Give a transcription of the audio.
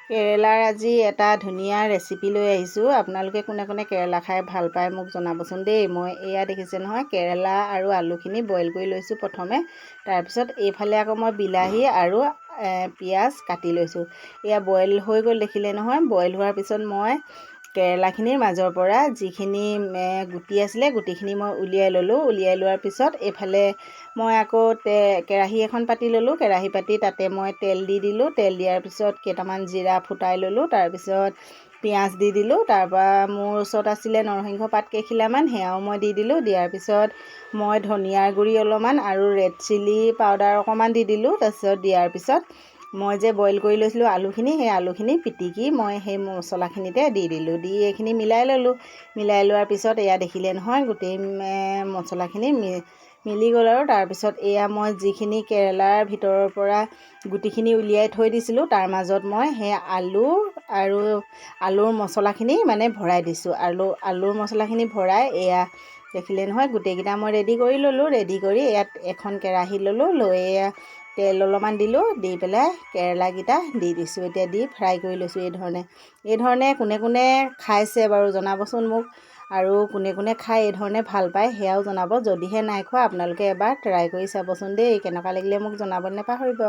কেৰেলাৰ আজি এটা ধুনীয়া ৰেচিপি লৈ আহিছোঁ। আপোনালোকে কোনে কোনে কেৰেলা খাই ভাল পায় মোক জনাবচোন দেই। মই এয়া দেখিছে নহয়, কেৰেলা আৰু আলুখিনি বইল কৰি লৈছোঁ প্ৰথমে। তাৰপিছত এইফালে আকৌ মই বিলাহী আৰু পিঁয়াজ কাটি লৈছোঁ। এয়া বইল হৈ গ'ল দেখিলে নহয়। বইল হোৱাৰ পিছত মই কেৰেলাখিনিৰ মাজৰ পৰা যিখিনি গুটি আছিলে গুটিখিনি মই উলিয়াই ল'লোঁ। উলিয়াই লোৱাৰ পিছত এইফালে মই আকৌ কেৰাহী এখন পাতি ল'লোঁ। কেৰাহী পাতি তাতে মই তেল দি দিলোঁ। তেল দিয়াৰ পিছত কেইটামান জিৰা ফুটাই ল'লোঁ। তাৰপিছত পিঁয়াজ দি দিলোঁ। তাৰপৰা মোৰ ওচৰত আছিলে নৰসিংহ পাত কেইখিলামান, সেয়াও মই দি দিলোঁ। দিয়াৰ পিছত মই ধনিয়াৰ গুড়ি অলপমান আৰু ৰেড চিলি পাউডাৰ অকণমান দি দিলোঁ। তাৰপিছত দিয়াৰ পিছত মই যে বইল কৰি লৈছিলোঁ আলুখিনি, সেই আলুখিনি পিটিকি মই সেই মছলাখিনিতে দি দিলোঁ। দি এইখিনি মিলাই ল'লোঁ। মিলাই লোৱাৰ পিছত এয়া দেখিলে নহয়, গোটেই মছলাখিনি মিলি গ'ল। আৰু তাৰপিছত এয়া মই যিখিনি কেৰেলাৰ ভিতৰৰ পৰা গুটিখিনি উলিয়াই থৈ দিছিলোঁ, তাৰ মাজত মই সেই আলু আৰু আলুৰ মছলাখিনি ভৰাই দিছোঁ। আলুৰ মছলাখিনি ভৰাই এয়া দেখিলে নহয়, গোটেইকেইটা মই ৰেডি কৰি ল'লোঁ। ৰেডি কৰি ইয়াত এখন কেৰাহী ল'লোঁ। লৈ এয়া তেল অলপমান দিলোঁ। দি পেলাই কেৰেলাকেইটা দি দিছোঁ। এতিয়া দি ফ্ৰাই কৰি লৈছোঁ এইধৰণে কোনে কোনে খাইছে বাৰু জনাবচোন মোক। আৰু কোনে কোনে খাই এইধৰণে ভাল পায় সেয়াও জনাব। যদিহে নাই খোৱা আপোনালোকে এবাৰ ট্ৰাই কৰি চাবচোন দেই। কেনেকুৱা লাগিলে মোক জনাব নাপাহৰিব।